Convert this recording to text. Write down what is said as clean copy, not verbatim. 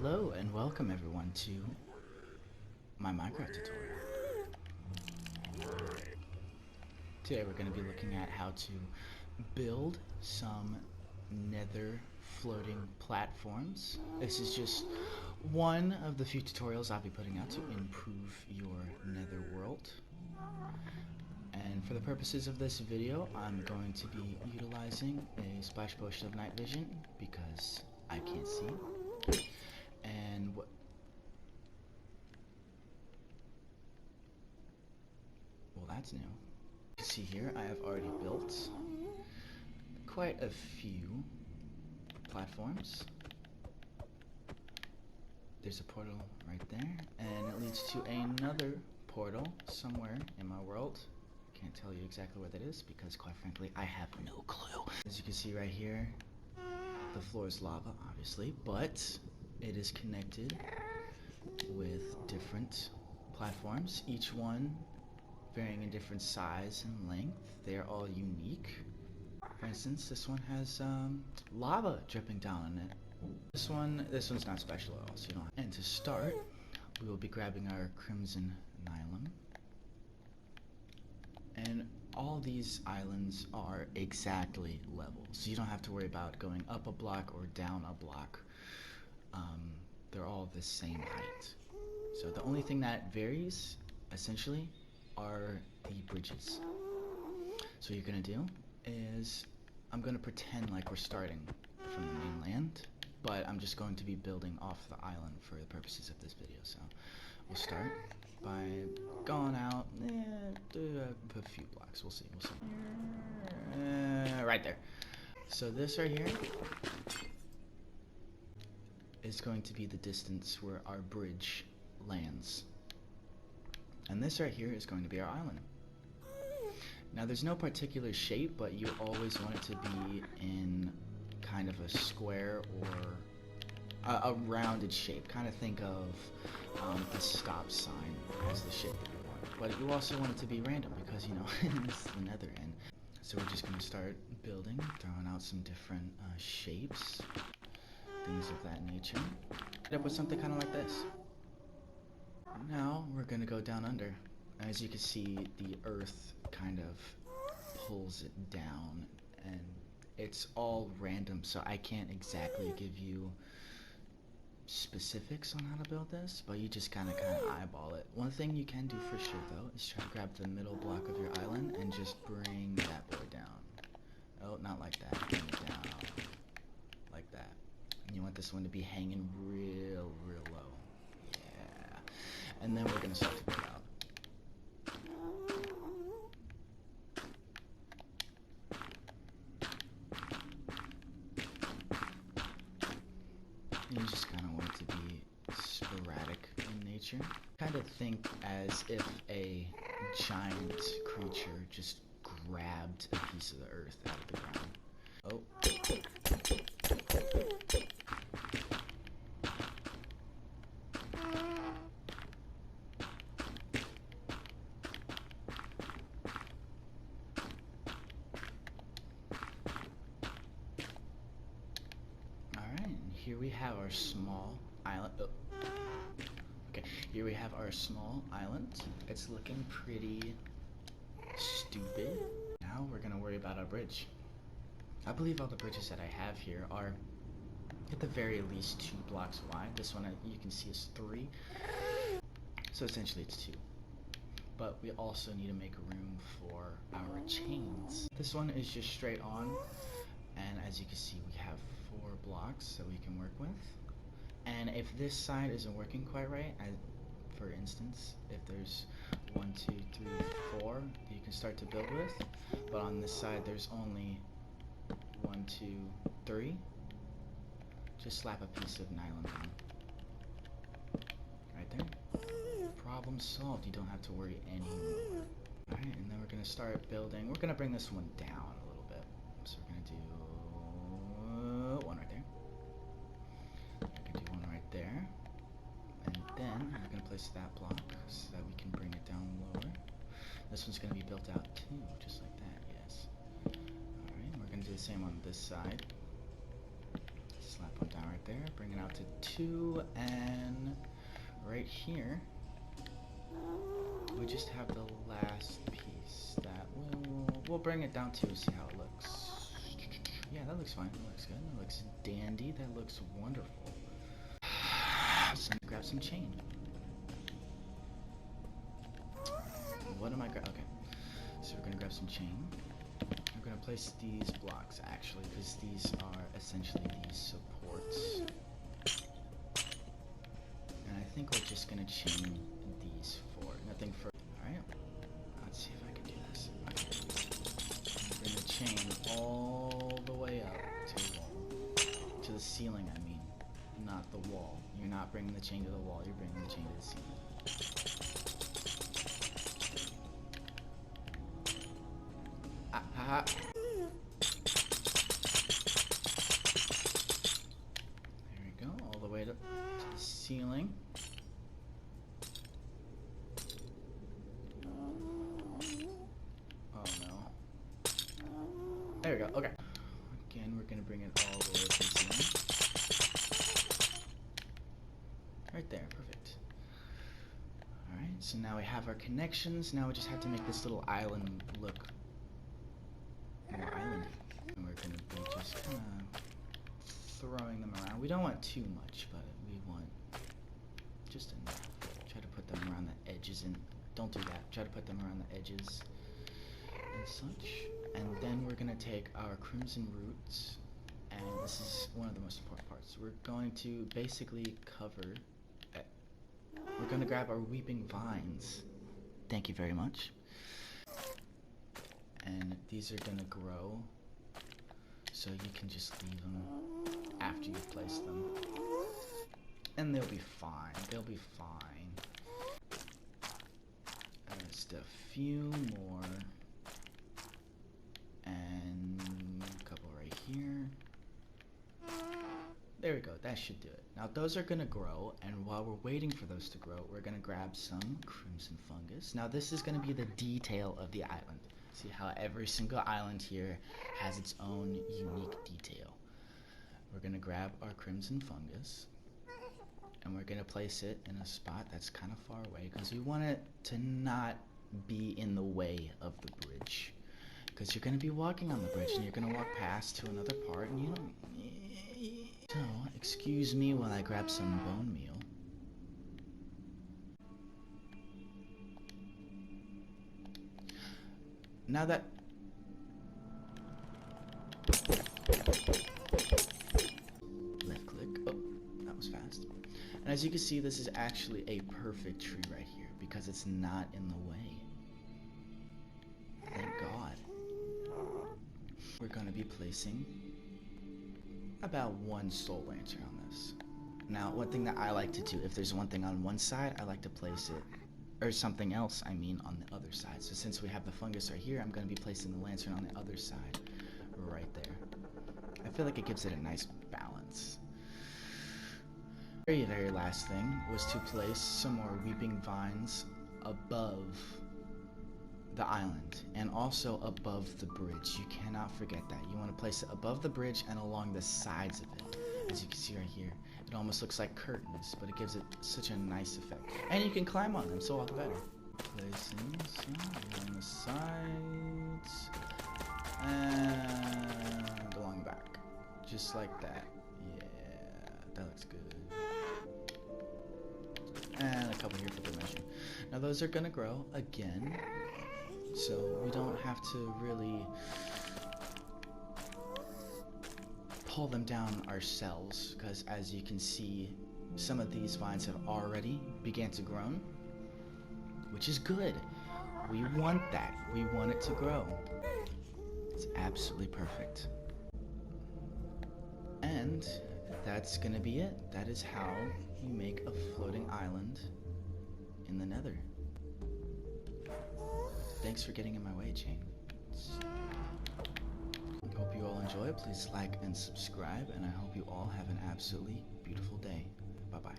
Hello and welcome everyone to my Minecraft tutorial. Today we're going to be looking at how to build some Nether Floating Platforms. This is just one of the few tutorials I'll be putting out to improve your Nether world. And for the purposes of this video, I'm going to be utilizing a splash potion of night vision because I can't see. And well, that's new. You can see here I have already built quite a few platforms. There's a portal right there, and it leads to another portal somewhere in my world. Can't tell you exactly where that is because, quite frankly, I have no clue. As you can see right here, the floor is lava, obviously, but it is connected with different platforms, each one varying in different size and length. They're all unique. For instance, this one has lava dripping down on it. This one's not special at all, so you don't. And to start, we will be grabbing our crimson nylon. And all these islands are exactly level, so you don't have to worry about going up a block or down a block. They're all the same height. So the only thing that varies, essentially, are the bridges. So what you're gonna do is, I'm gonna pretend like we're starting from the mainland, but I'm just going to be building off the island for the purposes of this video. So we'll start by going out a few blocks. We'll see. Right there. So this right here is going to be the distance where our bridge lands. And this right here is going to be our island. Now there's no particular shape, but you always want it to be in kind of a square or a rounded shape. Kind of think of a stop sign as the shape that you want. But you also want it to be random because, you know, it's the nether end. So we're just going to start building, throwing out some different shapes, things of that nature. End up with something kind of like this. Now we're going to go down under. As you can see, the earth kind of pulls it down, and it's all random, so I can't exactly give you specifics on how to build this, but you just kind of eyeball it. One thing you can do for sure, though, is try to grab the middle block of your island and just bring that boy down. Oh, not like that. Bring it down. Like that. And you want this one to be hanging real low. And then we're going to start to build out. You just kind of want it to be sporadic in nature. Kind of think as if a giant creature just grabbed a piece of the earth out of the ground. Oh. Here we have our small island. Oh. Okay, here we have our small island. It's looking pretty stupid. Now we're gonna worry about our bridge. I believe all the bridges that I have here are at the very least 2 blocks wide. This one you can see is 3. So essentially it's 2. But we also need to make room for our chains. This one is just straight on, and as you can see we have 4 blocks that we can work with. And if this side isn't working quite right, for instance, if there's 1, 2, 3, 4 that you can start to build with, but on this side there's only 1, 2, 3, just slap a piece of nylon down. Right there. Problem solved. You don't have to worry anymore. Alright, and then we're going to start building. We're going to bring this one down a little bit. So we're going to do one right there. We're going to do one right there. And then we're going to place that block so that we can bring it down lower. This one's going to be built out too, just like that, yes. Alright, we're going to do the same on this side. Slap one down right there, bring it out to 2, and right here we just have the last piece that we'll bring it down to see how it looks. Yeah, that looks fine. That looks good. That looks dandy. That looks wonderful. So grab some chain. What am I okay. So we're gonna grab some chain. I'm gonna place these blocks actually, because these are essentially these supports. And I think we're just gonna chain these 4. Nothing for. Alright. Let's see if I can do this. Okay. We're gonna chain all the way up to the wall. To the ceiling, I mean. Not the wall. You're not bringing the chain to the wall, you're bringing the chain to the ceiling. There we go, all the way to the ceiling. Oh no. There we go, okay. Again, we're gonna bring it all the way to the ceiling. Right there, perfect. Alright, so now we have our connections. Now we just have to make this little island look more islandy. And we're going to be just kind of throwing them around. We don't want too much, but we want just enough. Try to put them around the edges, and don't do that. Try to put them around the edges and such. And then we're going to take our crimson roots, and this is one of the most important parts. We're going to basically cover it. We're going to grab our weeping vines. Thank you very much. And these are gonna grow, so you can just leave them after you've placed them, and they'll be fine. They'll be fine. Just a few more, and a couple right here. There we go. That should do it. Now those are gonna grow, and while we're waiting for those to grow, we're gonna grab some crimson fungus. Now this is gonna be the detail of the island. See how every single island here has its own unique detail. We're gonna grab our crimson fungus, and we're gonna place it in a spot that's kind of far away, because we want it to not be in the way of the bridge. Because you're gonna be walking on the bridge, and you're gonna walk past to another part, and you don't. So, excuse me while I grab some bone meal. Now that left click, oh, that was fast. And as you can see, this is actually a perfect tree right here because it's not in the way. Thank God. We're going to be placing about 1 soul lantern on this. Now, one thing that I like to do, if there's one thing on one side, I like to place it, or something else, I mean, on the other side. So since we have the fungus right here, I'm going to be placing the lantern on the other side, right there. I feel like it gives it a nice balance. Very last thing was to place some more weeping vines above the island, and also above the bridge. You cannot forget that. You want to place it above the bridge and along the sides of it. As you can see right here, it almost looks like curtains, but it gives it such a nice effect. And you can climb on them, so all the better. Placing some along the sides and along the back, just like that. Yeah, that looks good. And a couple here for good measure. Now those are gonna grow again, so we don't have to really pull them down ourselves, because as you can see, some of these vines have already began to grow, which is good. We want that. We want it to grow. It's absolutely perfect. And that's gonna be it. That is how you make a floating island in the Nether. Thanks for getting in my way, Jane. I hope you all enjoy it. Please like and subscribe, and I hope you all have an absolutely beautiful day. Bye-bye.